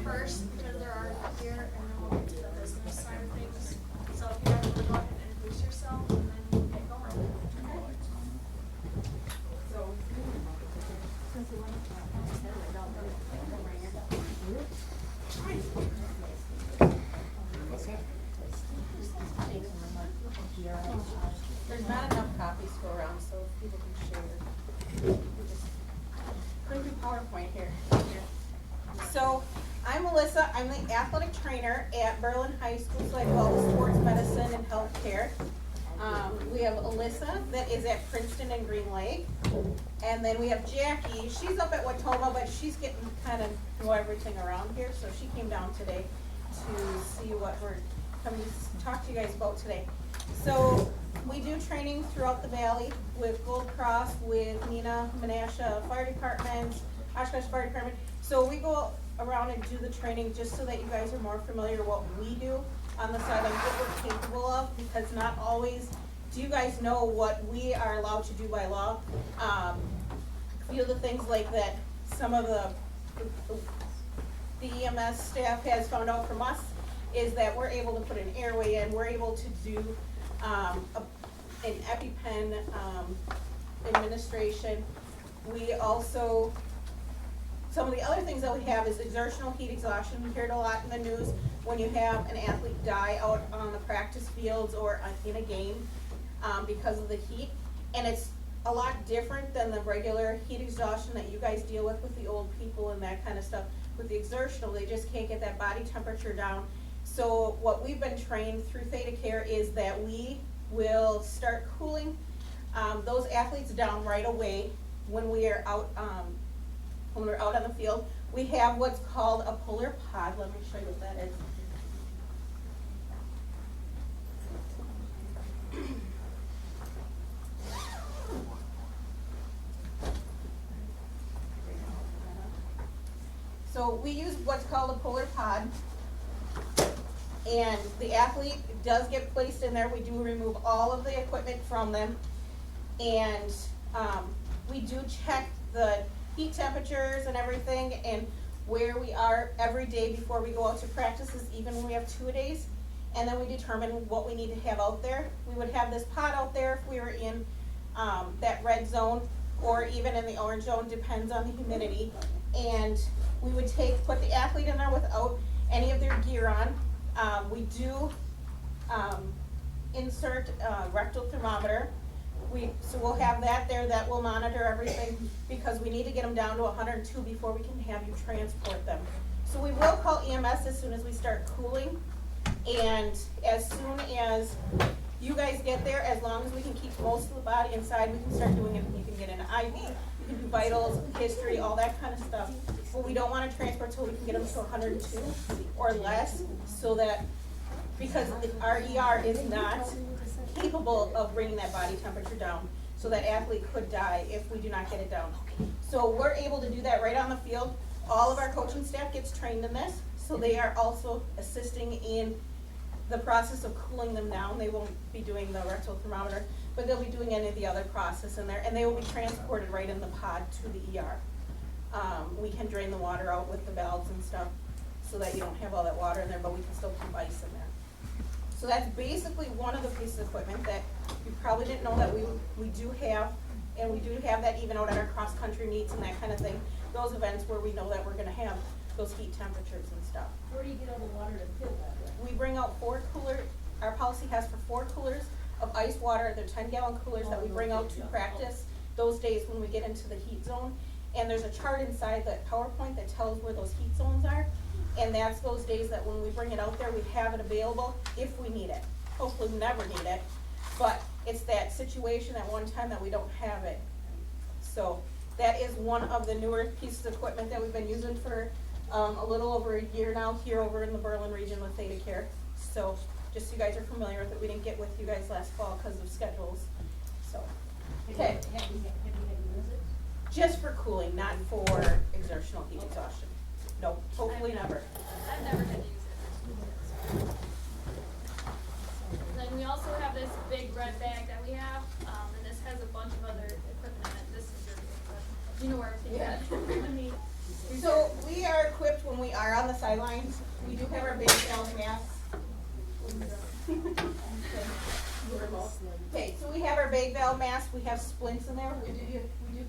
first because they're already here, and then we'll get to the business side of things. So if you guys want to go ahead and introduce yourself, and then we'll get going. So. What's that? There's not enough copies to go around, so people can share. Bring your PowerPoint here. So, I'm Melissa, I'm the athletic trainer at Berlin High School, so I do all the sports medicine and healthcare. We have Alyssa that is at Princeton and Green Lake. And then we have Jackie, she's up at Watoma, but she's getting kind of know everything around here, so she came down today to see what we're coming to talk to you guys about today. So we do training throughout the valley with Gold Cross, with Nina Menasha Fire Department, Oshkosh Fire Department. So we go around and do the training just so that you guys are more familiar what we do on the side of what we're capable of, because not always do you guys know what we are allowed to do by law. A few of the things like that some of the EMS staff has found out from us is that we're able to put an airway in, we're able to do an EpiPen administration. We also, some of the other things that we have is exertional heat exhaustion. We hear it a lot in the news when you have an athlete die out on the practice fields or in a game because of the heat. And it's a lot different than the regular heat exhaustion that you guys deal with the old people and that kind of stuff. With the exertional, they just can't get that body temperature down. So what we've been trained through Theta Care is that we will start cooling those athletes down right away when we are out on the field. We have what's called a polar pod. Let me show you what that is. So we use what's called a polar pod, and the athlete does get placed in there. We do remove all of the equipment from them, and we do check the heat temperatures and everything and where we are every day before we go out to practices, even when we have 2 days, and then we determine what we need to have out there. We would have this pod out there if we were in that red zone or even in the orange zone, depends on the humidity. And we would put the athlete in there without any of their gear on. We do insert a rectal thermometer. So we'll have that there that will monitor everything because we need to get them down to 102 before we can have you transport them. So we will call EMS as soon as we start cooling, and as soon as you guys get there, as long as we can keep most of the body inside, we can start doing it. You can get an IV, you can do vitals, history, all that kind of stuff. But we don't want to transport till we can get them to 102 or less, so that, because our ER is not capable of bringing that body temperature down, so that athlete could die if we do not get it down. So we're able to do that right on the field. All of our coaching staff gets trained in this, so they are also assisting in the process of cooling them down. They won't be doing the rectal thermometer, but they'll be doing any of the other process in there, and they will be transported right in the pod to the ER. We can drain the water out with the valves and stuff, so that you don't have all that water in there, but we can still keep ice in there. So that's basically one of the pieces of equipment that you probably didn't know that we do have, and we do have that even out at our cross-country meets and that kind of thing. Those events where we know that we're gonna have those heat temperatures and stuff. Where do you get all the water to fill that with? We bring out 4 coolers. Our policy has for 4 coolers of ice water. They're 10-gallon coolers that we bring out to practice those days when we get into the heat zone. And there's a chart inside that PowerPoint that tells where those heat zones are. And that's those days that when we bring it out there, we have it available if we need it. Hopefully we never need it, but it's that situation at one time that we don't have it. So that is one of the newer pieces of equipment that we've been using for a little over a year now here over in the Berlin region with Theta Care. So just so you guys are familiar with it, we didn't get with you guys last fall because of schedules. So, okay. Have you used it? Just for cooling, not for exertional heat exhaustion. No, hopefully never. I've never had to use it. Then we also have this big red bag that we have, and this has a bunch of other equipment in it. This is your, but you know where everything is. I mean, So we are equipped when we we are on the sidelines, we do have our big belt masks. Okay, so we have our big valve mask, we have splints in there, we do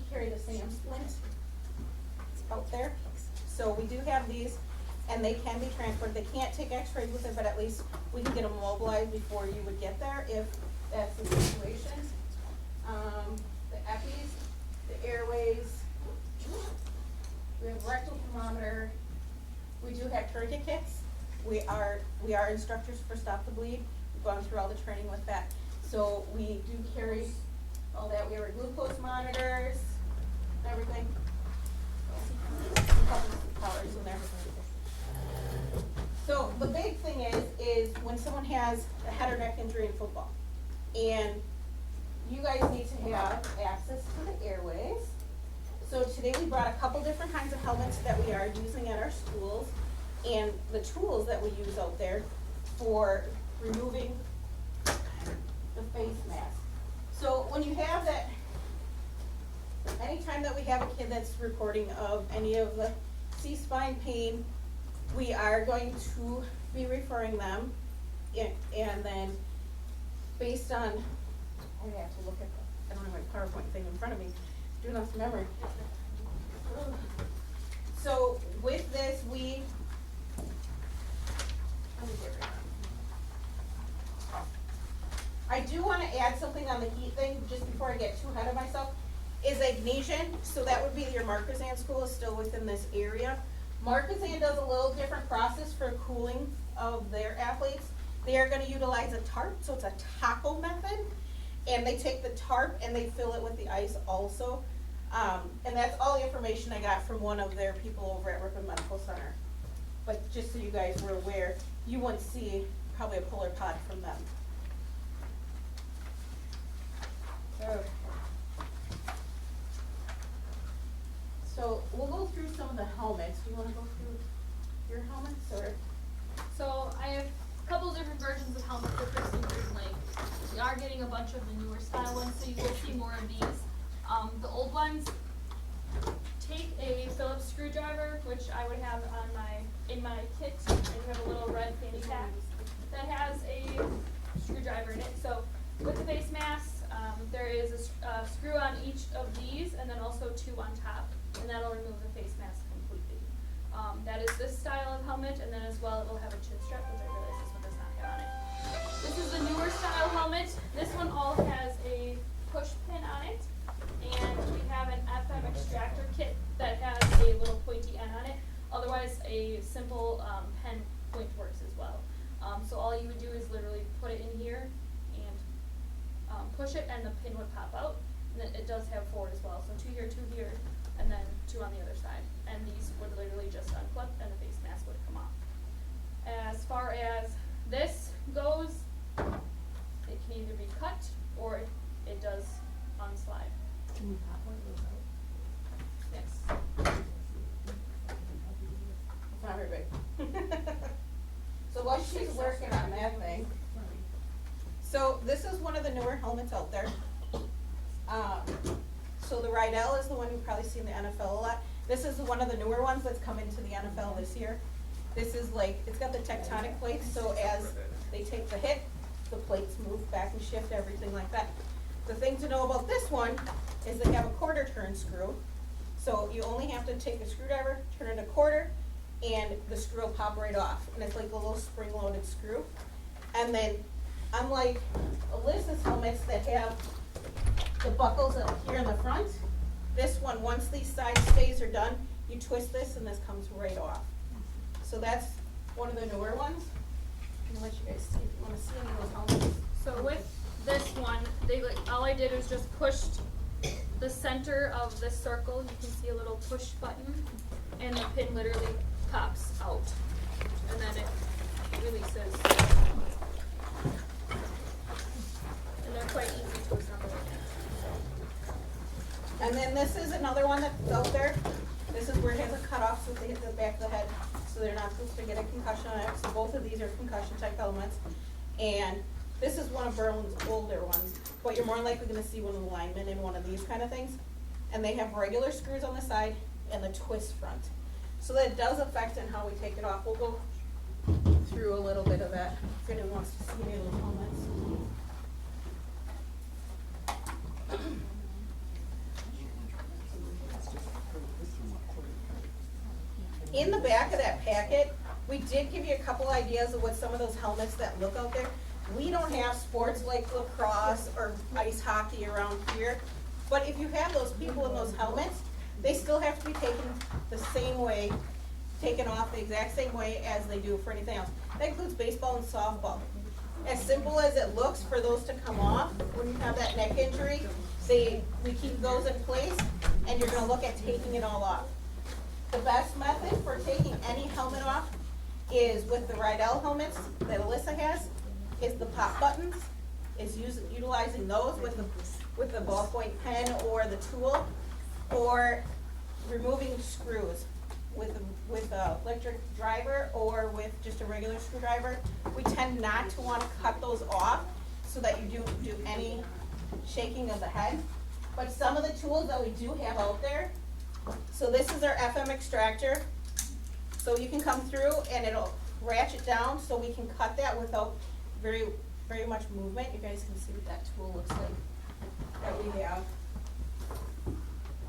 carry the SAM splint. It's out there, so we do have these, and they can be transported, they can't take x-rays with it, but at least we can get them mobilized before you would get there, if that's the situation. The EPIs, the airways, we have rectal thermometer, we do have tourniquet kits, we are instructors for Stop the Bleed, we've gone through all the training with that. So we do carry all that, we have our glucose monitors, everything. Powers in there. So the big thing is when someone has a head or neck injury in football, and you guys need to have access to the airways. So today we brought a couple different kinds of helmets that we are using at our schools, and the tools that we use out there for removing the face mask. So when you have that, anytime that we have a kid that's reporting of any of the C-spine pain, we are going to be referring them, and then based on, I have to look at the, I don't have my PowerPoint thing in front of me, doing off memory. So with this, let me get rid of it. I do wanna add something on the heat thing, just before I get too ahead of myself, is Agnesian, so that would be your Marquezan school is still within this area. Marquezan does a little different process for cooling of their athletes. They are gonna utilize a tarp, so it's a taco method, and they take the tarp and they fill it with the ice also. And that's all the information I got from one of their people over at Ripon Medical Center. But just so you guys were aware, you wouldn't see probably a Polar Pod from them. Okay. So we'll go through some of the helmets. Do you wanna go through your helmets, or? So I have a couple different versions of helmets for Christine Green Lake. We are getting a bunch of the newer style ones, so you will see more of these. The old ones take a Phillips screwdriver, which I would have in my kit, and you have a little red fanny pack that has a screwdriver in it. So with the face masks, there is a screw on each of these, and then also two on top, and that'll remove the face mask completely. That is this style of helmet, and then as well it will have a chin strap, which I realize this one does not have on it. This is the newer style helmet. This one all has a push pin on it, and we have an FM extractor kit that has a little pointy end on it. Otherwise, a simple pen point works as well. So all you would do is literally put it in here and push it, and the pin would pop out. And then it does have forward as well, so two here, and then two on the other side. And these would literally just unclip, and the face mask would come off. As far as this goes, it can either be cut or it does unslide. Can we pop one of those out? Yes. It's not very big. So while she's working on that thing, so this is one of the newer helmets out there. So the Rydell is the one you probably see in the NFL a lot. This is one of the newer ones that's come into the NFL this year. This is like, it's got the tectonic plates, so as they take the hit, the plates move back and shift, everything like that. The thing to know about this one is they have a quarter turn screw. So you only have to take a screwdriver, turn it a quarter, and the screw will pop right off. And it's like a little spring-loaded screw. And then, unlike Alyssa's helmets that have the buckles up here in the front, this one, once these side stays are done, you twist this and this comes right off. So that's one of the newer ones. I'm gonna let you guys see if you wanna see any of those helmets. So with this one, all I did was just pushed the center of this circle. You can see a little push button, and the pin literally pops out, and then it releases. And they're quite easy to assemble. And then this is another one that's out there. This is where it has a cutoff, so if they hit the back of the head, so they're not supposed to get a concussion on it. So both of these are concussion type helmets. And this is one of Berlin's older ones, but you're more likely gonna see one of the linemen in one of these kind of things. And they have regular screws on the side and the twist front. So that does affect in how we take it off. We'll go through a little bit of that, if anyone wants to see any of those helmets. In the back of that packet, we did give you a couple ideas of what some of those helmets that look out there. We don't have sports like lacrosse or ice hockey around here, but if you have those people in those helmets, they still have to be taken the same way, taken off the exact same way as they do for anything else. That includes baseball and softball. As simple as it looks for those to come off, when you have that neck injury, we keep those in place, and you're gonna look at taking it all off. The best method for taking any helmet off is with the Rydell helmets that Alyssa has, is the pop buttons, is utilizing those with the ballpoint pen or the tool, or removing screws with a electric driver or with just a regular screwdriver. We tend not to want to cut those off so that you don't do any shaking of the head. But some of the tools that we do have out there, so this is our FM extractor. So you can come through and it'll ratchet down so we can cut that without very much movement. You guys can see what that tool looks like that we have.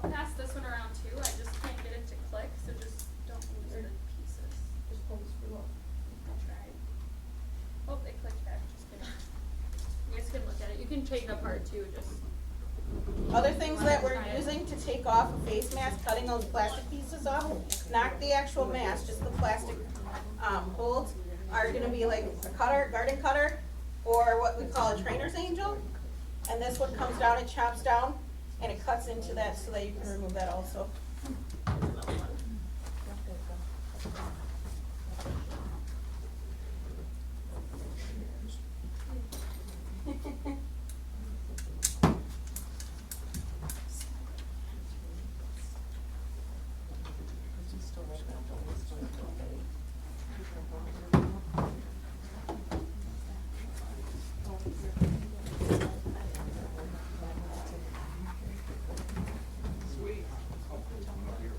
I'll pass this one around too, I just can't get it to click, so just don't lose the pieces. Just pull the screw up. I tried. Oh, it clicked back, just kidding. You guys can look at it, you can take it apart too, just. Other things that we're using to take off a face mask, cutting those plastic pieces off, not the actual mask, just the plastic holds, are gonna be like a cutter, garden cutter, or what we call a trainer's angel. And this one comes down, it chops down, and it cuts into that so that you can remove that also. Sweet. Oh, come up here.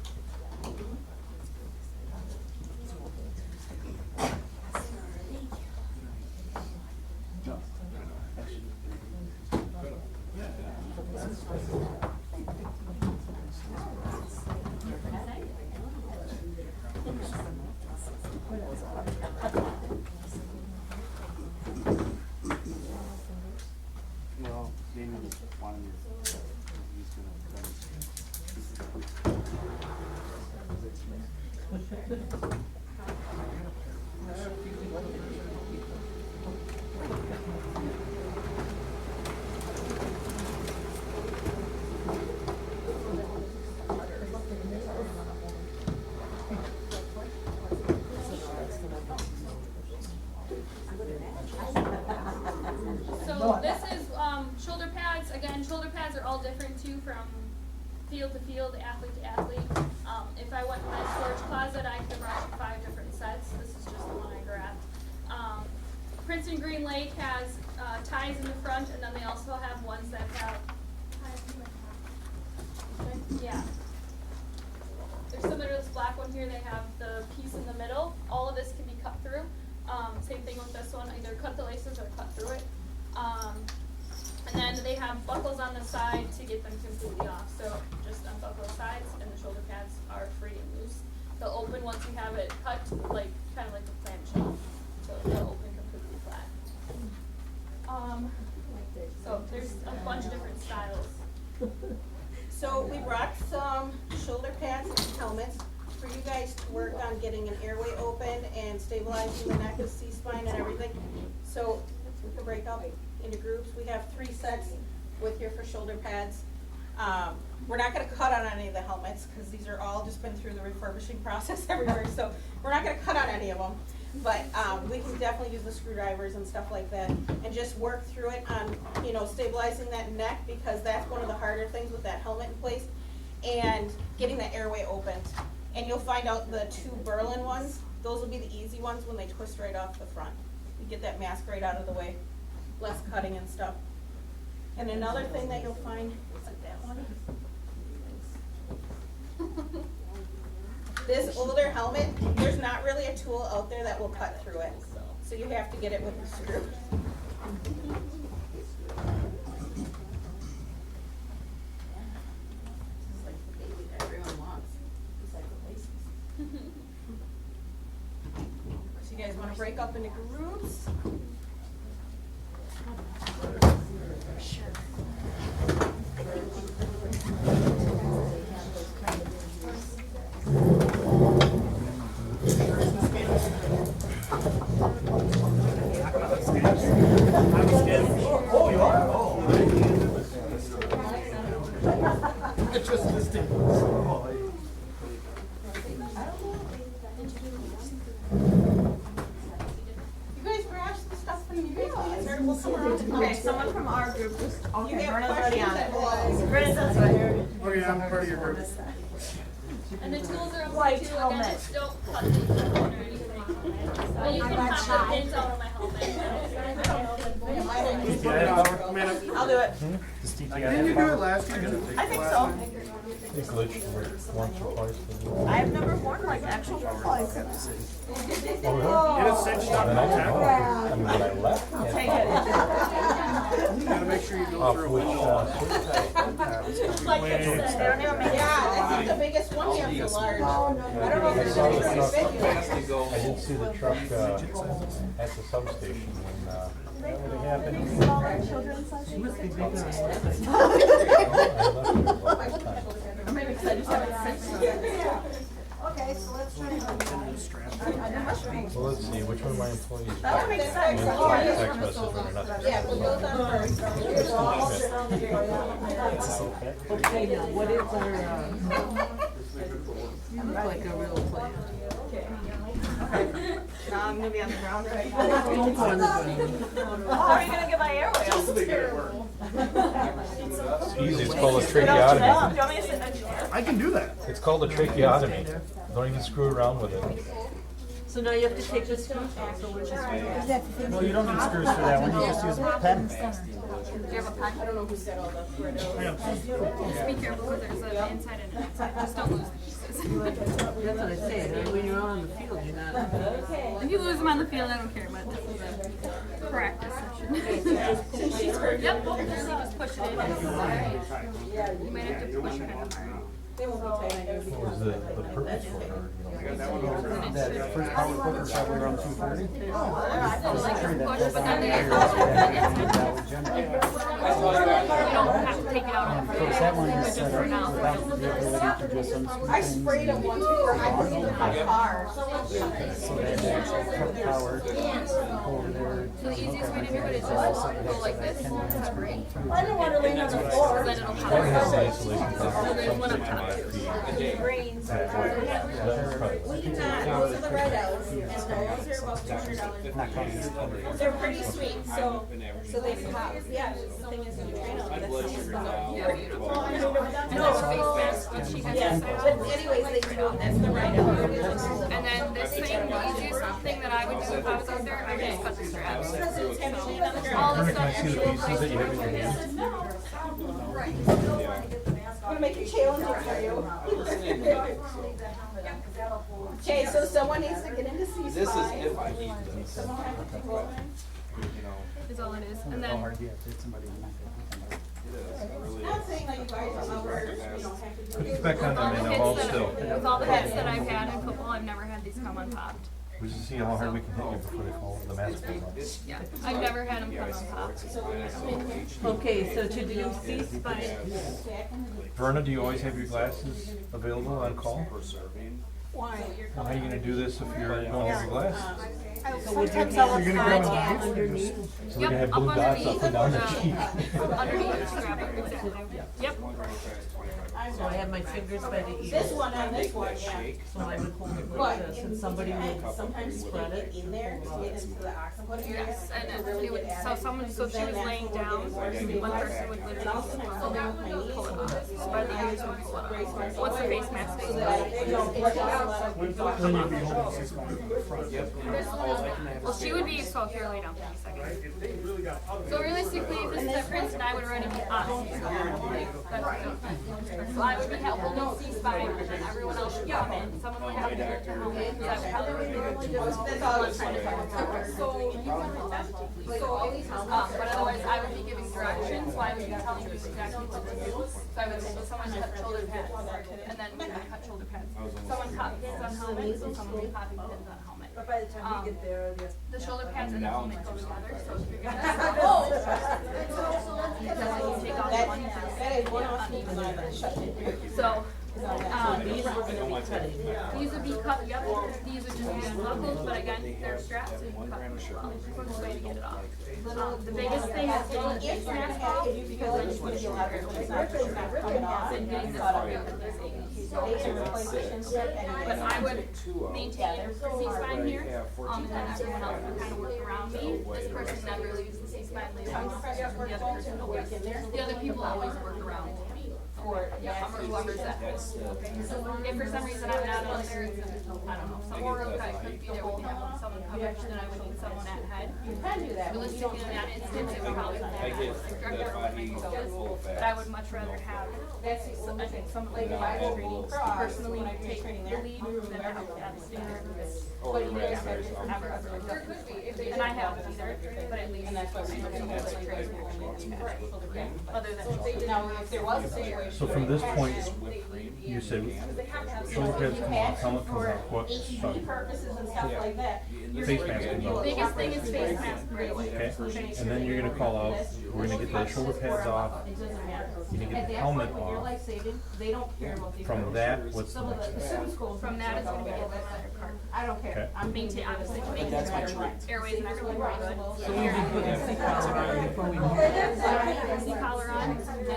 No, well, Damien just wanted me to, he's So this is, shoulder pads, again, shoulder pads are all different too from field to field, athlete to athlete. If I went in my storage closet, I could run 5 different sets, this is just the one I grabbed. Princeton Green Lake has, ties in the front, and then they also have ones that have, yeah. They're similar to this black one here, they have the piece in the middle, all of this can be cut through. Same thing with this one, either cut the laces or cut through it. And then they have buckles on the side to get them completely off, so just unbuckle the sides and the shoulder pads are free and loose. They'll open once you have it cut, like, kind of like a clamshell, so they'll open completely flat. So there's a bunch of different styles. So we brought some shoulder pads and helmets for you guys to work on getting an airway open and stabilizing the neck, the C-spine and everything. So we can break up into groups. We have 3 sets with here for shoulder pads. We're not gonna cut on any of the helmets because these are all just been through the refurbishing process everywhere, so we're not gonna cut on any of them. But we can definitely use the screwdrivers and stuff like that and just work through it on, stabilizing that neck, because that's one of the harder things with that helmet in place, and getting that airway opened. And you'll find out the 2 Berlin ones, those will be the easy ones when they twist right off the front. You get that mask right out of the way, less cutting and stuff. And another thing that you'll find, like that one. This older helmet, there's not really a tool out there that will cut through it, so you have to get it with the screw. This is like the baby that everyone wants, besides the laces. So you guys wanna break up into groups? Oh, you are? Oh. It's just this thing. You guys grab some stuff from you guys, please, or we'll come around. Okay, someone from our group just, You okay, have Brenna's already on questions it. that will- Brenna's right here. Okay, I'm part of your group. And the tools are up White there too, helmet. again, just don't cut the equipment or anything. Well, you can pop the pins out of my helmet. I'll do it. Didn't you do it last year? I think so. They glitched once or twice. I've never worn like actual football equipment. Get it cinched up. And I don't know. I mean, when I left, I'll take it. You gotta make sure you go off through a which, window. Like I said. They don't even make Yeah, I think the biggest one here is the large. I don't know if I it's saw the pretty truck, big. I didn't see the truck, at the substation when, that would have happened. smaller children's sizes. I'm maybe because I just haven't cinched. Okay, so let's try. There must be. Well, let's see, which one of my employees? That would make sense. Went through a text message when they're not. Yeah, put those on first. Okay, now, what is our, look like a real plan. Now I'm gonna be on the ground right now. Don't go on the ground. How are you gonna get my airway? It's easy, it's called a Do you tracheotomy. want me to sit in a chair? I can do that. It's called a tracheotomy. Don't even screw around with it. So now you have to take this screw off, so which is right. Well, you don't need screws for that one, you just use a pen. Do you have a pen? I don't know who said all the word. Just be careful because there's an inside and an outside. Just don't lose the pieces. That's what I say, when you're on the field, you're not. If you lose them on the field, I don't care, but this is a practice session. Yep, just push it in. You might have to push it kind of hard. They won't be tight. What was the purpose for her, you know? That first power clip is probably around 230. Push, but then they you don't have to take it out on the field. That one is Just set for up now. without the ability to just unscrew I things. sprayed them once before I put it in my car. So they actually cut power over there. So the easiest way to do it is just go like this, separate, I don't want to lean on the floor. then it'll pop That has an out. isolation cloth, And there's one up something top like too. feet. Brains. That's right. We do not, those are the red outs, and those are about $200. They're pretty sweet, so they pop, yeah, the thing is, you train them, that's Yeah, beautiful. And then the face mask, which she has yeah, inside. but anyways, they do, that's the right out. And then this thing, the easiest thing that I would do if I was out there, I would just cut the straps. All the Can I stuff see the you're pieces that you have in your hand? I'm gonna make it challenging for you. Okay, so someone needs to get into C-spot. This is if I need this. Someone has to take over. is all it is. And How then hard do you have to hit somebody in the Not saying that you guys are hours, you don't have to do it. Back on them in the hall still. with all the hits that I've had in football, I've never had these come unpopped. We just see how hard we can hit you before they fall, the mask falls off. Yeah, I've never had them come unpopped. Okay, so to do C-spine, Verna, do you always have your glasses available on call? Why? Well, how are you gonna do this if you don't have your glasses? Sometimes I'll You're gonna grab them underneath. So we're gonna have Yep, blue up dots up and down the underneath, cheek. underneath, strap it, exactly. Yep. So I have my fingers by the This ears. one and this one, yeah. So I would hold it But like this, and somebody and would sometimes you spread can it. get in there to get into the oxygen area. Yes, and to it really would, get so at it, someone, so because she then was that's laying when down, we'll one get more person would stabilized. literally And also when I'm sitting on my knees, pull it and up, spread the ears and pull it up. What's the face mask so thing? that I don't get out. Then you'd be holding this going to the front. Well, she would be, so here, lay down for me a second. So realistically, this is different, and I would already be on. That's So I would be holding C-spine, and then everyone else should come in. Someone would have to hold the helmet, because I would have to That's all I was trying to find out. but otherwise, I would be giving directions, so I would be telling you exactly what to do. So I would say, so someone cut shoulder pads, and then we would cut shoulder pads. Someone copy pins on helmets, and someone would copy pins on helmet. But by the time we get there, The shoulder pads and the helmet go together, so if you're gonna. Because then you take off That, one piece. that is one awesome design that shut it. So, these would be cut, yep, these would just be unbuckled, but again, they're strapped and cut them as well. Quickest way to get it off. The biggest thing is getting the face mask off, because then you put your leather and getting this off the But I would maintain C-spine here, and then everyone else would kind of work around me. This person never leaves the C-spine later, the other person always, the other people always work around me. Or whoever's at home. If for some reason I'm not on there, it's, I don't know, someone real cut couldn't be there, we can have someone covered, then I would need someone at head. You can do that. Realistically, in that instance, it would probably be but I would much rather have, I think someone like if I was training, personally take the lead than have that standard. And I have either, but at least that's what other than. Now, if there was a situation. So from this point, you say shoulder pads come off, helmet comes off, what? HEB purposes and stuff like that. Face mask comes off. Biggest thing is face mask right away. Okay, and then you're gonna call out, we're gonna get the shoulder pads off, you're gonna get the helmet off. From that, what's the next step? From that is gonna be getting the leather card. I don't Okay. care. I'm Maintain, obviously, making sure airways and everything are good. So we've been putting C collar on before we move. C-collar on,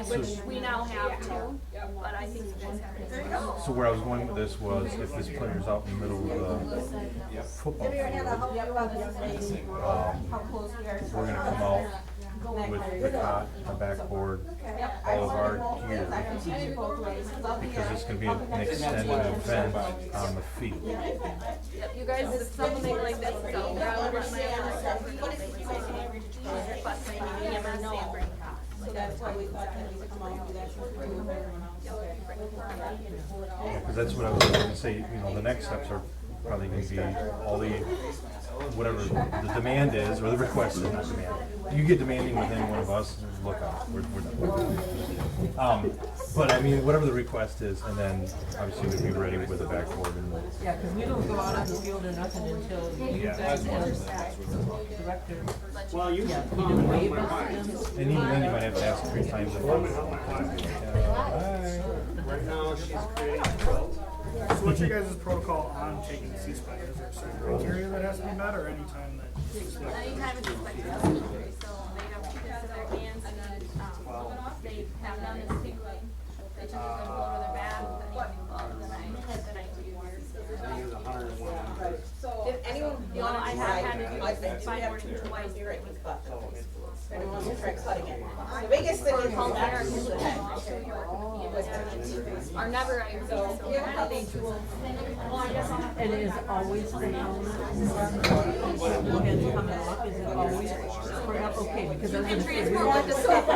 which we now have too, but I think you guys have it. So where I was going with this was, if this player's out in the middle of the football field, How close we are. we're gonna come out with the cot, the backboard, all of our gear, because it's gonna be an extended event on the field. Yep, you guys, if something like this, so ground or So that's why we thought that we would come out and do that to improve everyone else. Yeah, because that's what I was gonna say, you know, the next steps are probably gonna be all the, whatever the demand is, or the request is, not demand. You get demanding with any one of us, look out, we're done. But I mean, whatever the request is, and then obviously we'd be ready with the backboard and the. Yeah, because we don't go out on the field or nothing until you guys and director. Well, you. Yeah, you do wave us. And even then you might have to ask 3 times if I'm. Right now, she's creating a quilt. So what's your guys' protocol on taking the C-spine? Is there a certain criteria that has to be met, or any time that you select? Anytime it's like this, so they don't keep this in their hands, and then, they have done this too, like, they took a good blow to their back, then you glove, then I do yours. If anyone You know, I have had to do I this think by we have working to twice. be right with cut. If anyone wants to try cutting it. The biggest thing is the head. Are never, I use so they do. Well, I guess I'll have And is always the helmet, hands coming off, is it always, okay, because I was gonna say. transport with the stuff.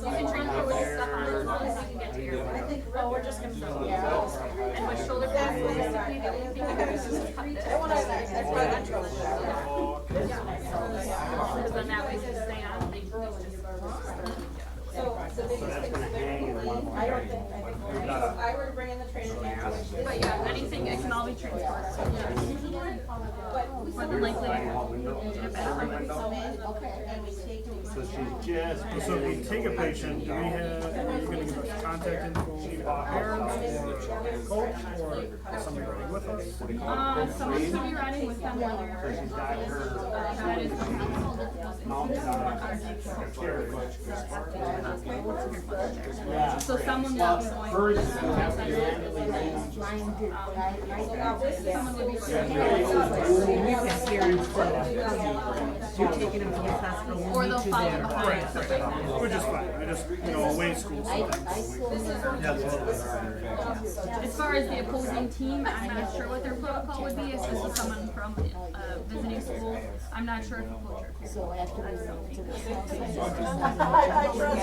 You can transport with the stuff on as long as you can get to your. Oh, we're just gonna. And with shoulder pads, basically the only thing you can do is just cut this. That's my intro. Because then that way they stay on, they just. So the biggest thing is I don't think, if I were to bring in the training manual. But yeah, anything, it can all be transported. But More than likely. come in and we take. So if we take a patient, do we have, are you gonna give us contact info of parents, or coach, or somebody running with us? Someone's gonna be riding with them while they're. That is. So someone will be going. Someone will be going. We've got parents that, you're taking them to the hospital, Or we'll they'll meet you follow there. behind. Which is fine, I just, away school sometimes. As far as the opposing team, I'm not sure what their protocol would be if this is someone from a visiting school. I'm not sure if a coach or. I trust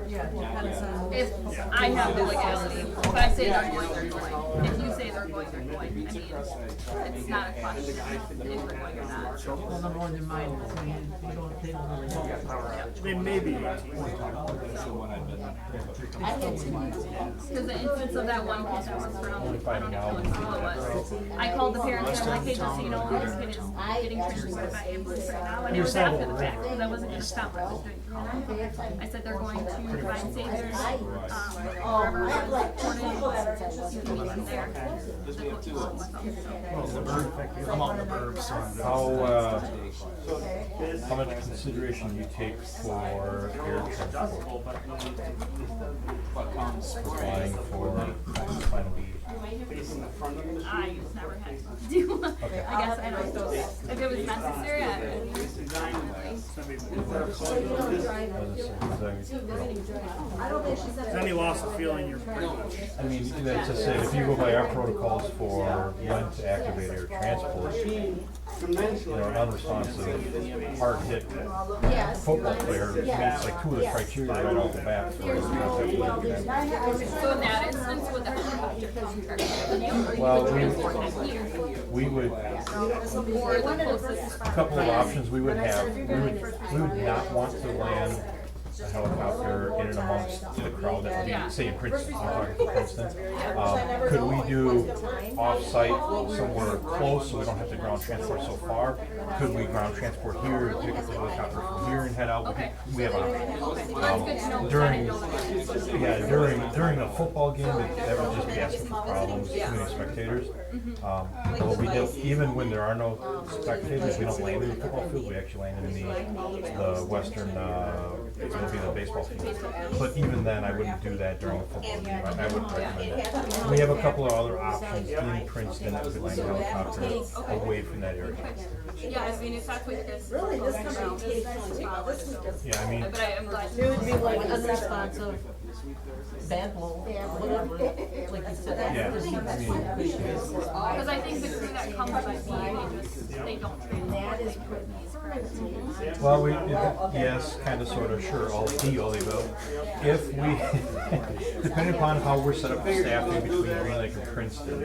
Yeah, depends on. If I have the legality, if I say they're going, they're going. If you say they're going, they're going. I mean, it's not a question if we're going or not. Well, number one, in mind, so you don't, they don't really know. They may be 18. Because the instance of that one kid that was from, I don't know what school it was. I called the parents and I'm like, hey, just so you know, this kid is getting transported by ambulance right now. And it was after the fact, because I wasn't gonna stop what I was doing. I said they're going to Divine Saviors, wherever it was reported, you can meet them there. I'm out in the burbs, so I'm How much consideration do you take for air transport? Flying for final B? I never had to do, I guess, I don't know, if it was necessary, I would. Is any loss of feeling you're pretty much. I mean, that's to say, if you go by our protocols for when to activate air transport, you know, an unresponsive, hard-hit football player meets like two of the criteria right off the bat for us to have to look at that. So in that instance, would the helicopter contract, Well, we we would, or the closest. a couple of options we would have, we would not want to land a helicopter in and amongst the crowd that would be, say in Princeton, I'm talking for Princeton. Could we do off-site somewhere close so we don't have to ground transport so far? Could we ground transport here, pick up the helicopter from here and head out? Okay. We have options. That's good to know. During a football game, that would just be asking for problems, too many spectators. But we don't, even when there are no spectators, we don't land in the football field, we actually land in the western, it's gonna be the baseball field. But even then, I wouldn't do that during a football game, I wouldn't recommend that. We have a couple of other options in Princeton that could land helicopters away from that area. Yeah, I mean, if that's what this really this Yeah, I mean, but I'm glad. It would be like unresponsive, bad blow, whatever, like you said. yeah, I mean, Because I think the crew that comes by me, they don't train. That is well, yes, kind of, sort of, sure, all will. If we, depending upon how we're set up for staffing between Green Lake and Princeton,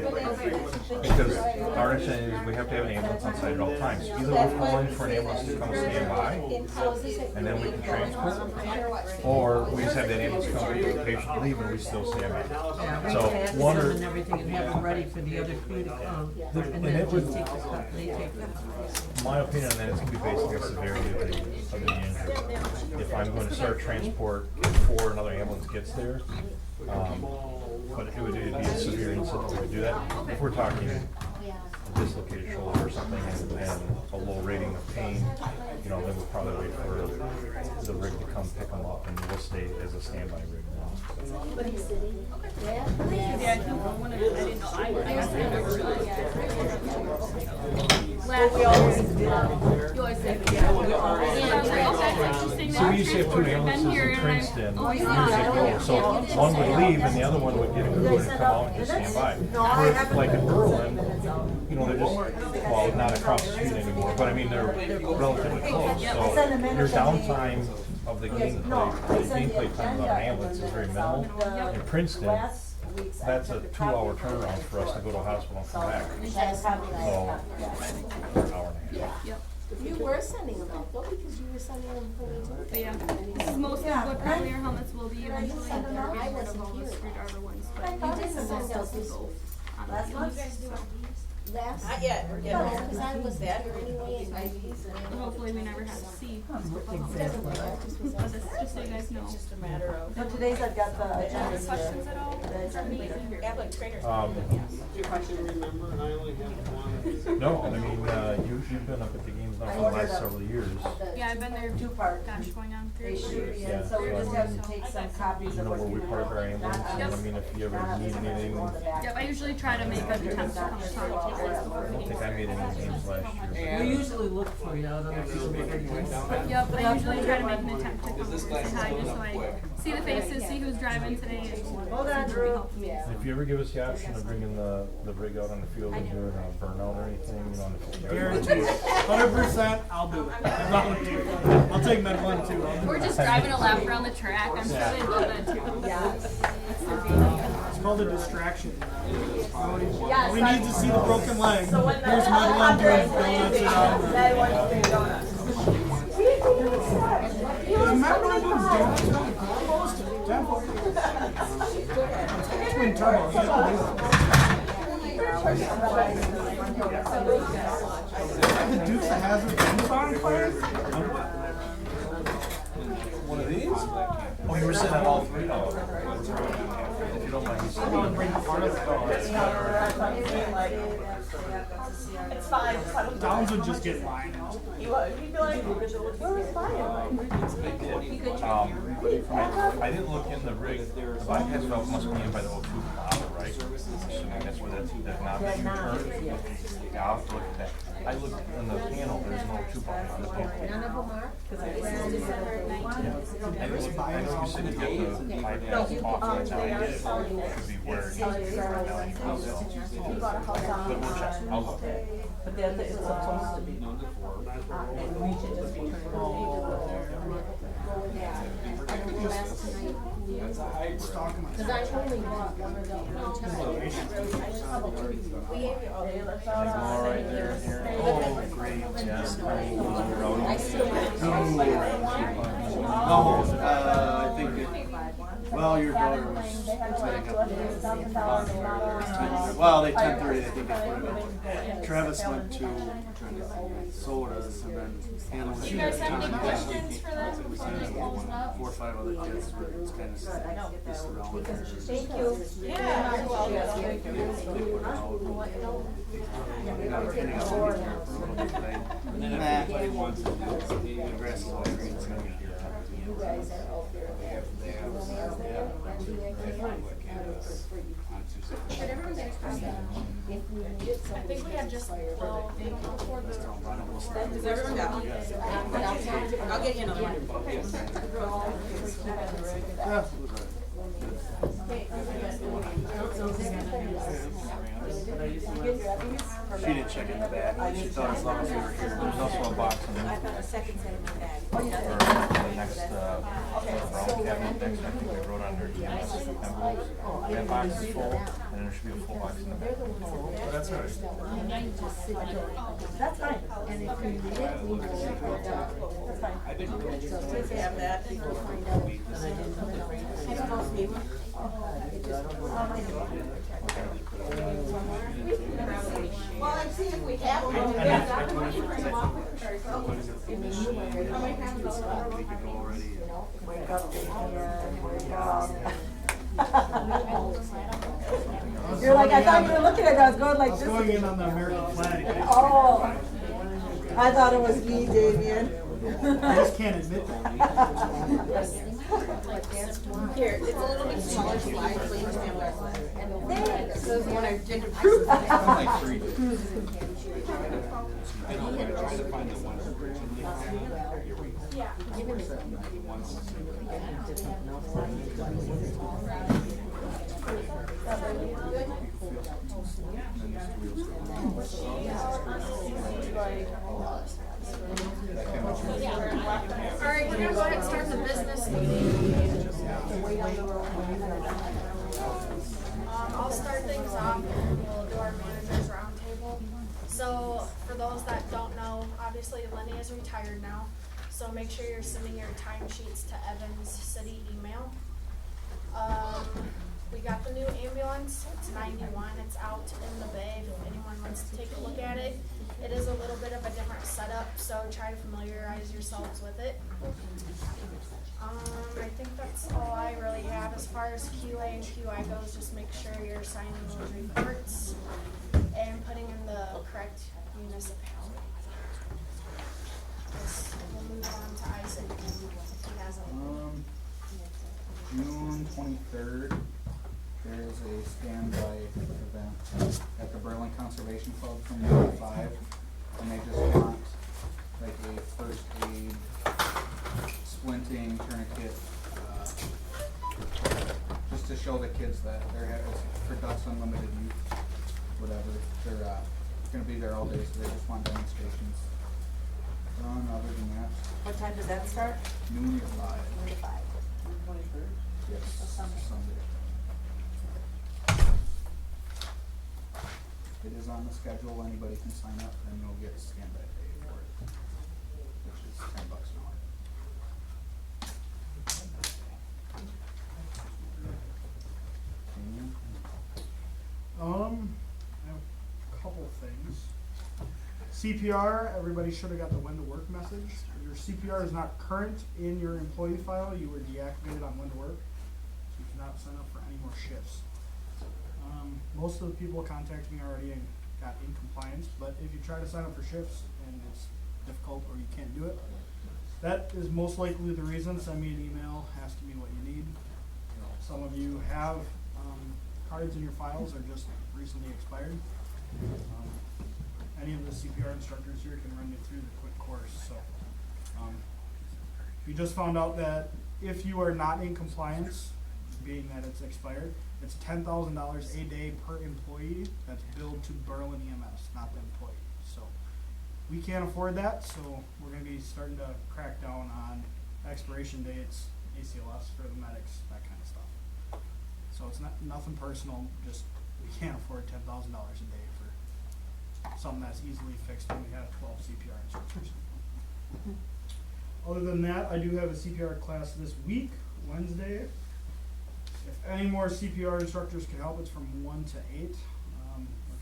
because our understanding is we have to have an ambulance on site at all times. Either we're calling for an ambulance to come stand by, and then we can transport, or we just have that ambulance come to the patient leave and we still stand by. Yeah, we So tax one them or, and everything and have them ready for the other crew to come, and then it would- just take the stuff, they take the. my opinion on that is going to be based on the severity of the injury. If I'm going to start transport before another ambulance gets there, but it would be a severe incident to do that. If we're talking a dislocated shoulder or something and a low rating of pain, you know, then we'll probably wait for the rig to come pick them up and we'll stay as a standby rig now. Yeah, I think one of the, I didn't know, I guess I never realized. You always say. Yeah, I was like, oh, that's interesting. So we used to have two ambulances in Princeton years ago, so one would leave and the other one would get a crew and come out and just stand by. Whereas like in Berlin, you know, they're just, well, not across the street anymore, but I mean, they're relatively close, so your downtime of the gameplay time without an ambulance is very minimal. In Princeton, that's a 2-hour turnaround for us to go to a hospital and come back. So, an hour and a half. Yep. You were sending them out though, because you were sending them for me too. But yeah, this is mostly what probably your helmets will be eventually. We're getting rid of all the screwdriver ones, but we did send those still to go on the field. Last. Not yet, we're getting there. Because I was there anyway, and IVs and. And hopefully we never have to see. Exactly. But that's just so you guys know. Just a matter of. But today's I've got the Any agenda questions at all for me? Athletic trainers. If I can remember, and I only have one. No, I mean, you've been up at the games now for the last several years. Yeah, I've been there, two-part. gosh, going on 3 They shoot years. you in, so we just have to take some copies You of know what where we you park our ambulance, and I Yep. mean, if you ever need anything, Yep, I usually try to make an attempt to come and talk to I don't think I made any games last year. We usually look for you out on the field. Yep, but I usually try to make an attempt to come over and say hi, just so I see the faces, see who's driving today, and Hold on, Drew. If you ever give us the option of bringing the rig out on the field and doing a burnout or anything, you know, on the field. Guaranteed, 100%, I'll do it. I volunteer. I'll take Med 1 too. I'll do Or it. just driving a lap around the track. I'm sure they'd love that too. It's called a distraction. All we need to see the broken leg. Here's Med 1 doing donuts around. Is Med 1 doing donuts around? Almost. Temple. Twin turbo. You gotta do it. The Dukes of Hazzard Amazon player? One of these? Oh, you were sitting on all three? Oh. If you don't mind. It's fine. Downs would just get lined. He'd be like, "Where is fine?" I didn't look in the rig. The bypass valve must be in by the O2 model, right? Assuming that's where that knob is turned. Yeah, I'll have to look at that. I looked in the panel, there's no O2 button on the panel. None of them are? I know you said you got the bypass off the top. Could be where it needs to be right now. But we'll check. I'll look. But then it's supposed to be. And we should just be turning Cause I only bought one of those. All right, there, here. Oh, great, yeah. I still. No, I think well, your daughter was setting up. Well, they 10:30, I think that's what it is. Travis went to Sodas and then Hannah was. Do you guys have any questions for them before they close it up? 4 or 5 other kids were kind of just around. Thank you. Yeah. They put it out. And then if anybody wants to do it, the grass is all green, it's gonna be here. You guys are out there. But everyone's expressing if we needed I something. think we had just, well, they don't afford the. Does everyone got one? I'll get you another one. She didn't check in the bag. She thought as long as we were here. There's also a box in there. I found a second set in my bag. For the next, brown cabinet next, I think we wrote under EMS envelopes. That box is full, and there should be a full box in the back. That's all right. That's fine. And if we need it, we will. That's fine. Have that. We'll find out. It's supposed to be. Well, I'm seeing if we have one. Wake up You're like, I thought you were looking at it, I was going I like was this. going in on the American flag. Oh, I thought it was me, Damien. I just can't admit that. Here, it's a little bit smaller slide, so you can stand there. Thanks. When I did the proof. Like 3. Alright, we're gonna go ahead and start the business meeting. I'll start things off and we'll do our managers roundtable. So, for those that don't know, obviously Lenny is retired now, so make sure you're sending your timesheets to Evan's city email. We got the new ambulance, it's 91, it's out in the bay, if anyone wants to take a look at it. It is a little bit of a different setup, so try to familiarize yourselves with it. I think that's all I really have as far as QA and QI goes. Just make sure you're signing those reports and putting in the correct municipality. We'll move on to Isaac if he has anything. June 23rd, there is a standby event at the Berlin Conservation Club from 9 to 5, and they just want like a first aid, splinting, tourniquet, just to show the kids that it's for Ducks Unlimited Youth, whatever. They're gonna be there all day, so they just want demonstrations. Other than that, What time does that start? noon to 5. 1 to 5. Yes, Sunday. It is on the schedule, anybody can sign up, and you'll get a standby pay for it, which is $10 an hour. I have a couple things. CPR, everybody should have got the when to work message. Your CPR is not current in your employee file, you were deactivated on when to work. So you cannot sign up for any more shifts. Most of the people contacted me already and got in compliance, but if you try to sign up for shifts and it's difficult or you can't do it, that is most likely the reason. Send me an email asking me what you need. Some of you have cards in your files are just recently expired. Any of the CPR instructors here can run you through the quick course. So we just found out that if you are not in compliance, being that it's expired, it's $10,000 a day per employee that's billed to Berlin EMS, not the employee. So we can't afford that, so we're going to be starting to crack down on expiration dates, ACLS for the medics, that kind of stuff. So it's not nothing personal, just we can't afford $10,000 a day for something that's easily fixed when we have 12 CPR instructors. Other than that, I do have a CPR class this week, Wednesday. If any more CPR instructors can help, it's from 1 to 8. We're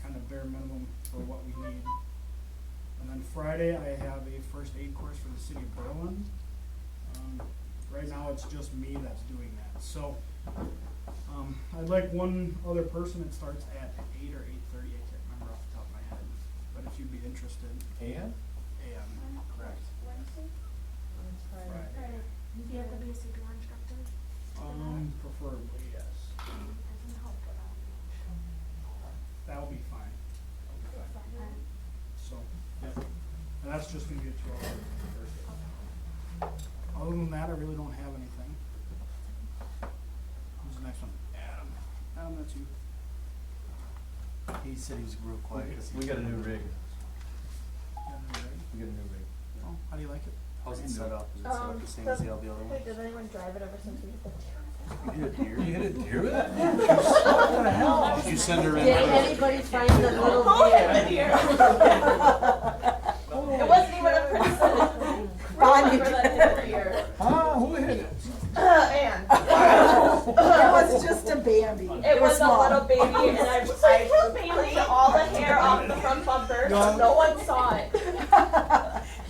kind of bare minimum for what we need. And then Friday, I have a first aid course for the city of Berlin. Right now, it's just me that's doing that. So I'd like one other person. It starts at 8 or 8:30. I can't remember off the top of my head. But if you'd be interested. AM? AM, correct. Wednesday? Friday. Friday. Do you have to be a CPR instructor? Preferably, yes. I can help with that. That'll be fine. So, yep. And that's just gonna be a 12-hour Thursday. Other than that, I really don't have anything. Who's the next one? Adam. Adam, that's you. He said he was real quiet. We got a new rig. You got a new rig? We got a new rig. Oh, how do you like it? How's it set up? Is it set up the same as the all the other ones? Did anyone drive it ever since we hit the You hit a deer? You hit a deer with that? What the hell? Did you send her in? Did anybody find the little deer? It wasn't even a person. Bonnie For that every year. Who hit it? And It was just a Bambi. it was a small. little baby, and I cleaned all the hair off the front bumper, so no one saw it.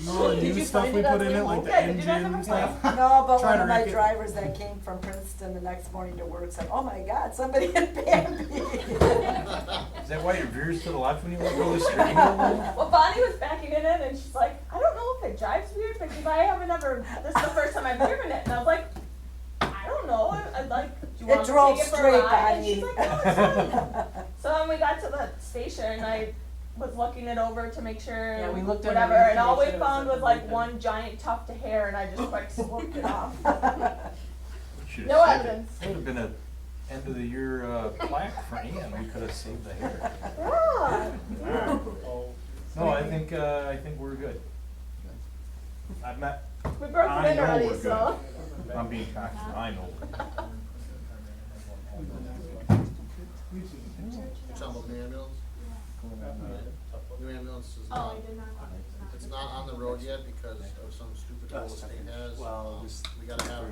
No, the new stuff we put in it, like the Yeah, did you guys engine ever and stuff. No, but Try one to of my wreck it. drivers that came from Princeton the next morning to work said, "Oh my God, somebody hit Bambi." Is that why your veer's to the left when you want to go this street? Well, Bonnie was backing it in, and she's like, I don't know if it drives weird, because I haven't ever, this is the first time I've driven it, and I was like, I don't know, I'd like, do you It want to drove take it for a straight, ride? And she's Bonnie. like, no, it's fine. So when we got to the station, I was looking it over to make sure, Yeah, we looked whatever, underneath and to all make we sure it was found at was the like right one giant tuft of hair, and I just like swooped it off. Should've No saved it. evidence. It would have been a end of the year plaque for Ian. We could have saved the hair. Yeah. No, I think we're good. I've met. We broke I it in know already, we're so. I'm being cocky. I know. You're talking about new ambulance? New ambulance is Oh, not, I did not. it's not on the road yet because of some stupid rule the state has. Well, just We gotta have,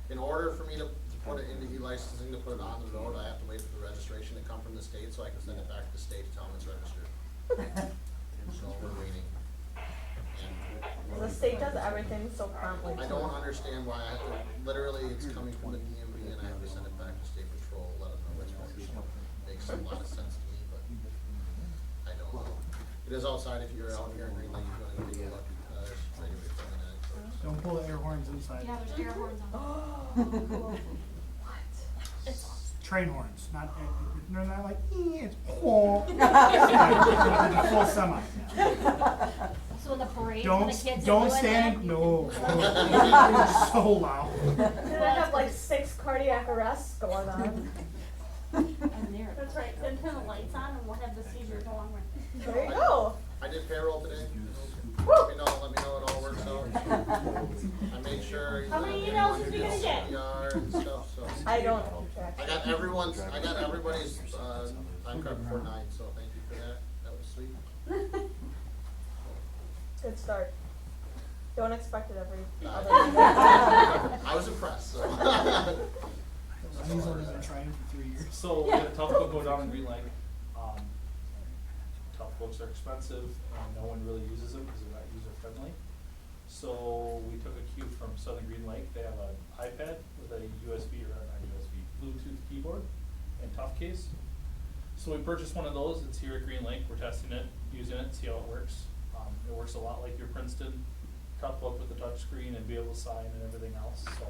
in order for me to put it into e-licensing, to put it on the road, I have to wait for the registration to come from the state so I can send it back to the state to tell them it's registered. So we're waiting. And The state does everything so promptly. I don't understand why I have to, literally, it's coming from the DMV and I have to send it back to state patrol, let them know it's registered. Makes a lot of sense to me, but I don't know. It is outside if you're out here in Green Lake, you're gonna take a look, there's right away from the Don't pull the air horns inside. Yeah, there's air horns on. What? It's train horns, not, they're not like, it's poor. Like, full semi, yeah. So in the parade, when the kids are Don't doing stand, that, no, it's so loud. Do they have like 6 cardiac arrests going on? That's right, then turn the lights on and we'll have the seizures along with. There you go. I did payroll today. Let me know it all works out. I made sure. How many emails is we gonna get? CPR and stuff, so. I don't keep track. I got everybody's, time card before 9, so thank you for that. That was sweet. Good start. Don't expect it every other I was impressed, so. He's only been trying for 3 years. So we had a tough book go down in Green Lake. Tough books are expensive and no one really uses them because they're not user friendly. So we took a cue from Southern Green Lake. They have an iPad with a USB or not USB, Bluetooth keyboard and tough case. So we purchased one of those. It's here at Green Lake. We're testing it, using it, see how it works. It works a lot like your Princeton tough book with the touch screen and be able to sign and everything else. So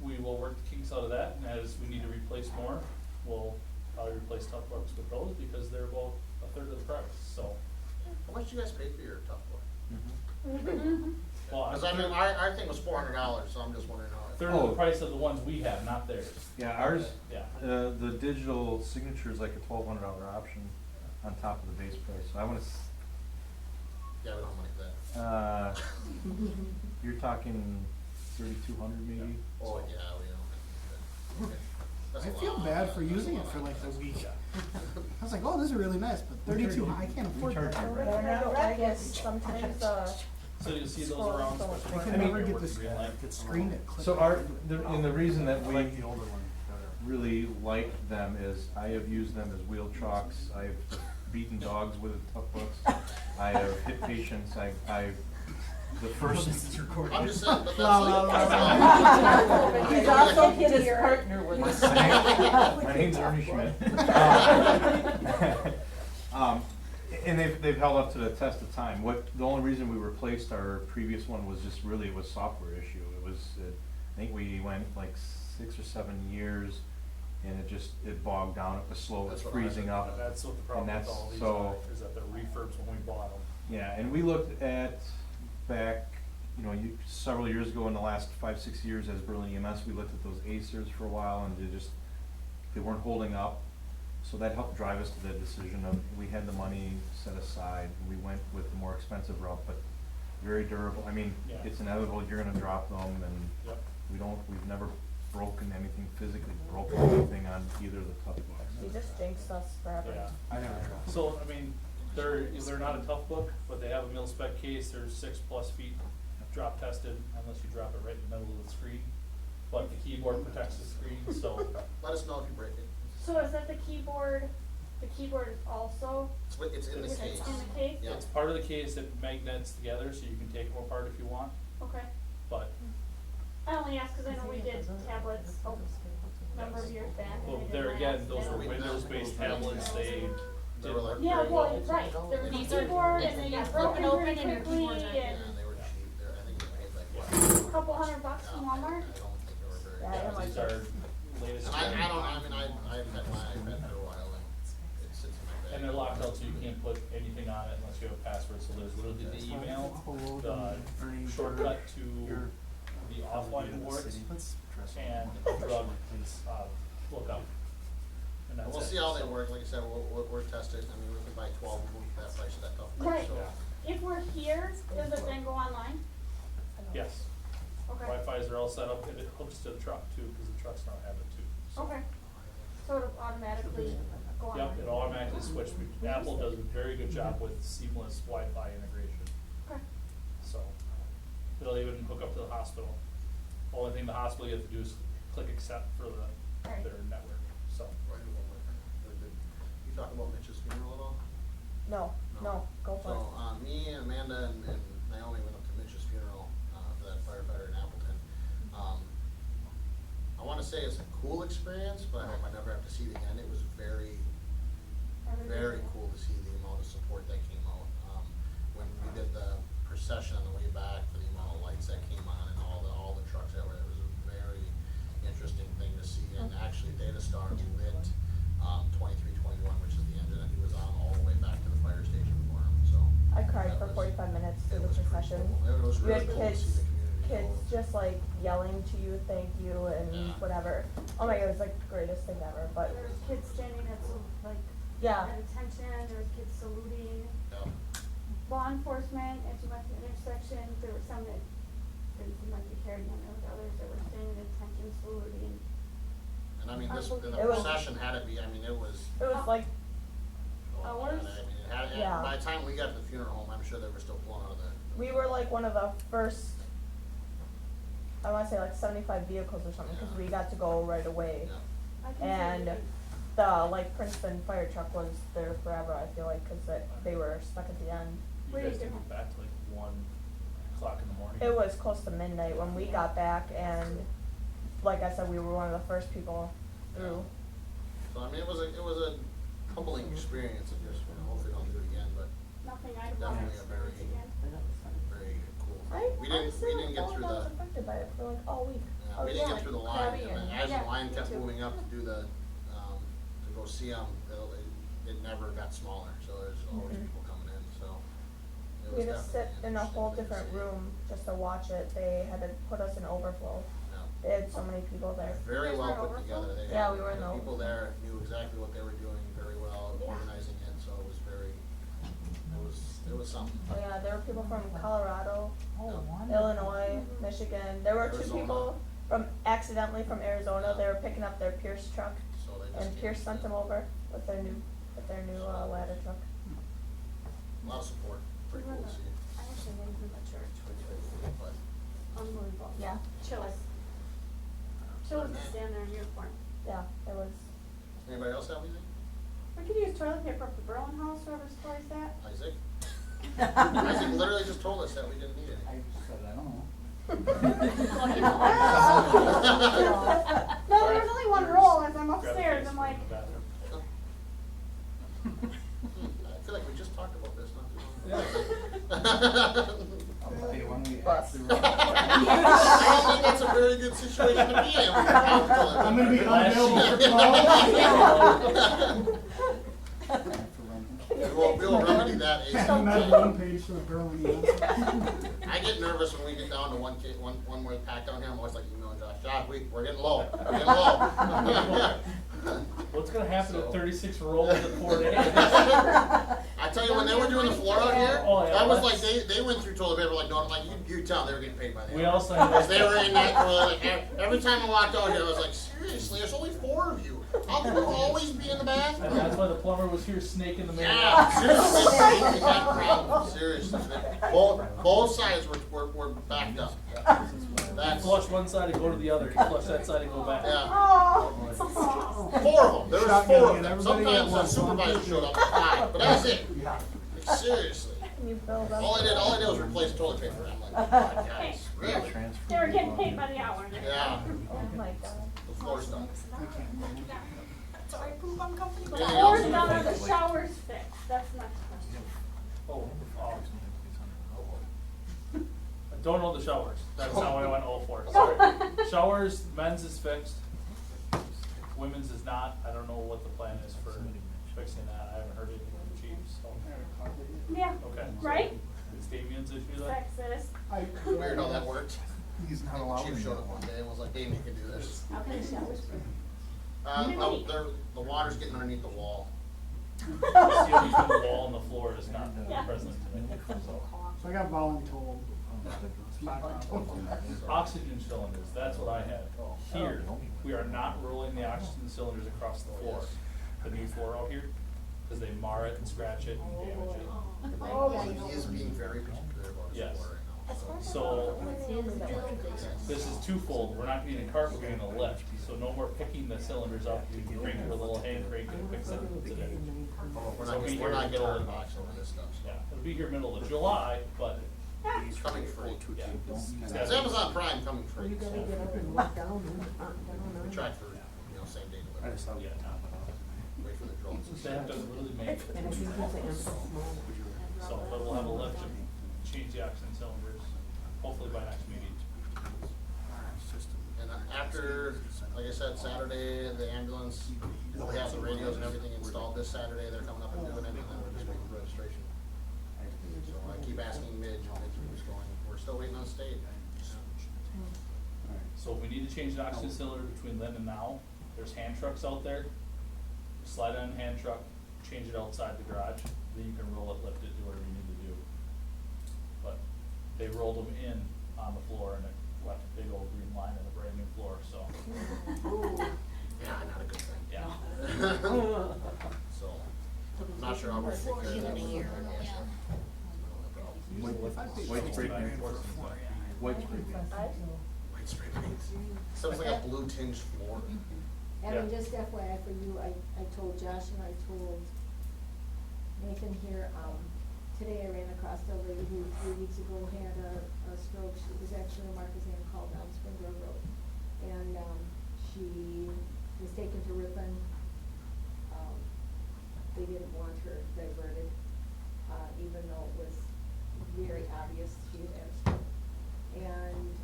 we will work the kinks out of that, and as we need to replace more, we'll probably replace tough books with those because they're about a third of the price, so. How much do you guys pay for your tough book? Well, Cause I mean, our thing was $400, so I'm just wondering how. third of the price of the ones we have, not theirs. Yeah, ours, Yeah. the digital signature is like a $1,200 option on top of the base price, so I wanna, Yeah, we don't like that. you're talking 3,200 maybe? Oh, yeah, we don't. Okay. That's I a feel lot. bad for using it for like a week. I was like, oh, this is really nice, but 32, I can't afford charge that. you, I don't know, I guess sometimes, So you'll see those around, I especially can when never you're get working this Green Lake. screen it. click So it. and the reason that I we like the older one better. really like them is I have used them as wheel chalks, I've beaten dogs with tough books, I have hit patients, I've, the first. This is recorded. I'm just saying, but that's La, la, like. la, la. He's also his His partner. partner with. My name's Ernie Schmidt. And they've held up to the test of time. The only reason we replaced our previous one was just really, it was software issue. I think we went like 6 or 7 years and it bogged down, it was slow, it was That's what I freezing heard. up. That's what the problem And with that's all these so- are, is that they're refurbs when we bought them. Yeah, and we looked at back, several years ago in the last 5-6 years as Berlin EMS, we looked at those Acers for a while and they weren't holding up. So that helped drive us to the decision of, we had the money set aside, and we went with the more expensive route, but very durable. I mean, Yeah. it's inevitable, you're gonna drop them, and Yep. we've never broken anything, physically broken anything on either of the tough books. You just jinxed us forever. Yeah. I never tried. So, I mean, they're not a tough book, but they have a mil spec case, they're 6+ feet drop tested, unless you drop it right in the middle of the screen. But the keyboard protects the screen, so, Let us know if you break it. So is that the keyboard is also It's in the it's case. in the case? Yeah. it's part of the case that magnets together, so you can take them apart if you want, Okay. but, I only asked because I know we did tablets a number of years back. and well, they there didn't again, last, those and- were Windows-based tablets, they They were like. didn't Yeah, very well, right, there was a These are- keyboard and it's- they you got flip it broken open pretty and your quickly keyboard's right Yeah, and and they were cheap. I think we paid like what? a couple $100 from Walmart. I don't think they were very. Yeah, I don't like These are latest. And I've had my iPad for a while and it sits in my bag. And they're locked out, so you can't put anything on it unless you have a password, so there's literally the email, the shortcut to the offline boards, and the drug, lookup. And that's We'll it. see how they work, like I said, we're tested, I mean, we can buy 12 of them for that price of that tough book, Right. so. If we're here, does it then go online? Yes, Okay. Wi-Fi's are all set up, and it hooks to the truck too, because the trucks now have it too. So, Okay. So it'll automatically go online? Yep, it automatically switches. Apple does a very good job with seamless Wi-Fi integration, Okay. so it'll even hook up to the hospital. Only thing the hospital you have to do is click accept for Right. their network, so. You talk about Mitch's funeral at all? No, go for it. So, me and Amanda and Naomi went up to Mitch's funeral, for that firefighter in Appleton. I wanna say it's a cool experience, but I hope I never have to see it again. It was very cool to see the amount of support that came out. When we did the procession on the way back, for the amount of lights that came on and all the trucks that were there, it was a very interesting thing to see. And actually, intersection. It was We really had cool to see the community. kids involved. just like yelling to you, thank you, and Yeah. whatever. Oh my god, it was like the greatest thing ever, but There was kids standing at yeah. at attention, there was kids saluting. Yeah. Law enforcement, as you went to the intersection, there were some that didn't seem like they cared, and there was others that were standing at attention, saluting. And I mean, this, the It was- procession had to be, I mean, it was, It was like, oh, man, I mean, it had, Yeah. by the time we got to the funeral home, I'm sure they were still pulling out of the. we were like one of the first, I wanna say like 75 vehicles or something, cause we got to go right away. Yeah. I can And see the, like, Princeton fire truck was there forever, I feel like, cause they were stuck at the end. You guys didn't get back to like 1 o'clock in the morning. It was close to midnight when we got back, and like I said, we were one of the first people through. So I mean, it was a humbling experience, and just, you know, hopefully don't do it again, but nothing I'd want to definitely a very, experience again. very cool I thing. We didn't honestly get don't through think I was the, affected by it for like all week. yeah, we didn't get through the line, crabby and and- as the yeah, line me kept too. moving up to do the, to go see them, it never got smaller, so there's always Mhm. people coming in, so. It We was had to sit definitely an in a interesting whole thing to different see. room just to watch it. They had to put us in overflow. Yeah. They had so many people there. Very You guys well were in put overflow? together. They Yeah, had, we were in the the people overflow. there knew exactly what they were doing very well, Yeah. organizing it, so it was very, it was something. Oh yeah, there were people from Colorado, Yeah. Illinois, Michigan. There were two Arizona. people accidentally from Arizona. They were picking up their Pierce truck, So they just and came Pierce to sent them over with their new ladder truck. A lot of support, pretty cool to see, I actually went to the church, which was but. unbelievable. Yeah. Chills. Chills to stand there in uniform. Yeah, it was. Anybody else have anything? We could use toilet paper at the Berlin House, whoever's toys that. Isaac? Isaac literally just told us that we didn't need I any. said, I don't know. No, there's only one roll as I'm Grab a upstairs, case I'm from like, the bathroom. I feel like we just talked about this not too long ago. I'll tell you when we Bus. actually run. I don't think that's a very good situation to be in. I'm gonna be Last unavailable for calls. We'll remedy that I'm at ASAP. one page for the Berlin email. I get nervous when we get down to one more pack down here, I'm always like emailing Josh, we're getting low, we're getting low. What's gonna happen So- at 36 rolls in 4 days? I tell you, when they were doing the floor out here, Oh, yeah, that was like, that's- they went through toilet paper like, no, like, you tell them they were getting paid by the hour. We also had Because they were in that toilet, like, every time I walked out here, I was like, seriously, there's only 4 of you. How can you always be in the And bathroom? that's why the plumber was here snaking the main. Yeah, seriously, we got problems, seriously. Both sides were backed up. You That's, flush one side and go to the other, you flush that side and go back. yeah. oh. 4 of them, there was Shotgun 4 of again, them. everybody at Sometimes the once. supervisor showed up at 5, but that's it. Like, seriously. Can you build up? All I did was replace toilet paper. I'm like, oh my guys, really? They were getting paid by the hour. Yeah, Oh my god. the floor's done. Sorry, poop, I'm company. The Anything floor's else? done or the shower's fixed, that's next question. Oh, I don't know the showers. That's how I went all for. Sorry. Showers, men's is fixed. Women's is not. I don't know what the plan is for fixing that. I haven't heard anything from the chief, so. Yeah, Okay. so right? It's Damien's issue then? Texas. Weird how that worked. He's not The allowed in chief showed there. up one day and was like, Damien can do this. How can the showers No, the water's getting underneath the wall. The seal between the wall and the floor is not Yeah. present today. So I got voluntold. Oxygen cylinders, that's what I had. Here, we are not rolling the oxygen cylinders across the floor, the new floor out here, because they mar it and scratch it and damage it. He is being very particular about his Yes. floor right now. So, this is twofold, we're not getting a cart, we're getting a lift, so no more picking the cylinders up, you can crank it with a little hand crank and fix it, and put it in. We're So not be getting, here we're not getting middle our of- box over this stuff. Yeah, it'll be here middle of July, but, It's coming free. yeah. It's Amazon Prime coming free. You gotta get up and walk down and down We and tried for, same day I delivery. just thought, Yeah. Wait for the drones. They have to really make it. and if you use the empty small. So, but we'll have a lift and change the oxygen cylinders, hopefully by next meeting. And after, like I said, Saturday, the ambulance, we have the radios and everything installed this Saturday, they're coming up and doing it, and then we're just waiting for registration. So I keep asking Midge, and Midge keeps going, we're still waiting on state. So if we need to change the oxygen cylinder between then and now, there's hand trucks out there. Slide on a hand truck, change it outside the garage, then you can roll it, lift it, do whatever you need to do. But they rolled them in on the floor and it left a big old green line in a brand new floor, so, Yeah, not a good thing. yeah. So, I'm not sure how we're gonna take care of that. White spray paint. White spray paint. White spray paint. Sounds like a blue tinged floor. Evan, just FYI for you, I told Josh and I told Nathan here, today I ran across a lady who 3 weeks ago had a stroke. She was actually a Marquezine called down Spring Grove Road. And, she was taken to Ripon. They didn't want her diverted, even though it was very obvious she had had a stroke. And,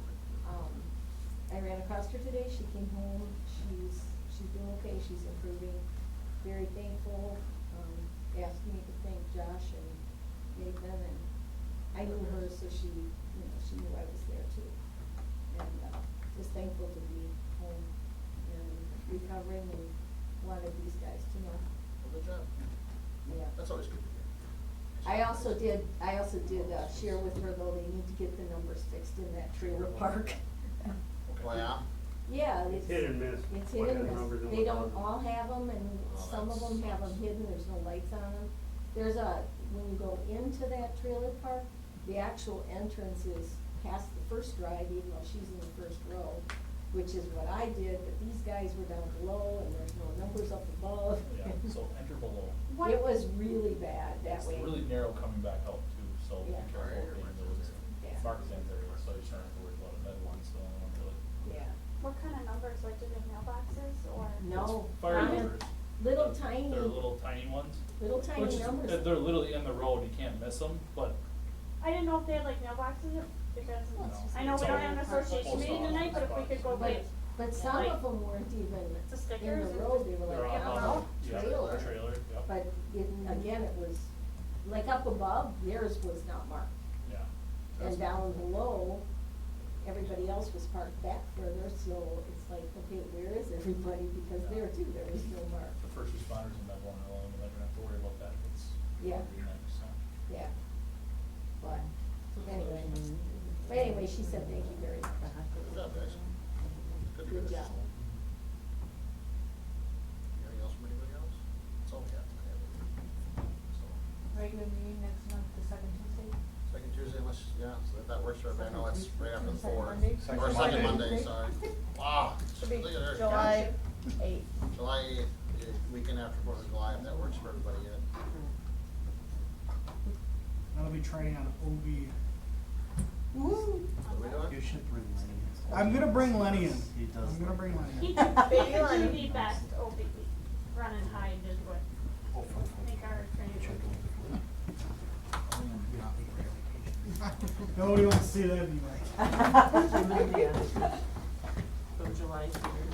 I ran across her today. She came home. She's doing okay. She's improving. Very thankful. Asked me to thank Josh and Nathan, and I knew her, so she knew I was there too. And just thankful to be home and recovering, and wanted these guys to know. Well, good job. Yeah. That's always good to hear. I also did share with her, though, they need to get the numbers fixed in that trailer park. Oh, yeah? Yeah, it's. Hit and miss. It's What hit kind and of numbers miss. and They what don't numbers? all have them, and Oh, some of them have them hidden, there's no lights on them. There's when you go into that trailer park, the actual entrance is past the first drive, even though she's in the first row, which is what I did, but these guys were down below, and there's no numbers up above. Yeah, so enter below. What- It was really bad that It's way. really narrow coming back out too, so be Yeah. careful being those Yeah. Marquezine area, so you shouldn't have to worry about a med one, so I don't really. Yeah. What kind of numbers, like, do they have mailboxes or? No. Fire Little- numbers. Little tiny, They're little tiny ones. little tiny Which is- numbers. They're literally in the road, you can't miss them, but I didn't know if they had like mailboxes, because I know It's we don't all have an association post meeting tonight, but if we could go But, get, but some Like, of them weren't even the in stickers. the road, they were they're like on, on yeah, a trailer. trailer, yep, But again, it was, like up above, theirs was not marked. yeah. And down below, everybody else was parked back further, so it's like, okay, where is everybody? Because there too, there was no mark. The first responders in that one are alone, and they don't have to worry about that, it's. Yeah. next, so. Yeah. But, anyway, she said thank you very much. Good job, guys. Good job. Anything else from anybody else? That's all we got tonight, I believe. So, Regular meeting next month, the second Tuesday? second Tuesday, unless, yeah, so if that works for everybody, I know it's right after the Second fourth. Monday? Or Second second Monday. Monday, sorry. Wow. Should be look at her. July 8th. July 8th, weekend after Fourth of July, if that works for everybody yet. That'll be training on OB. What are we doing? You should bring Lenny. I'm gonna bring Lenny in. He does I'm gonna bring Lenny He in. could do the best OB, run and hide is what, make our training. Nobody wants to see that anyway. So July 3rd.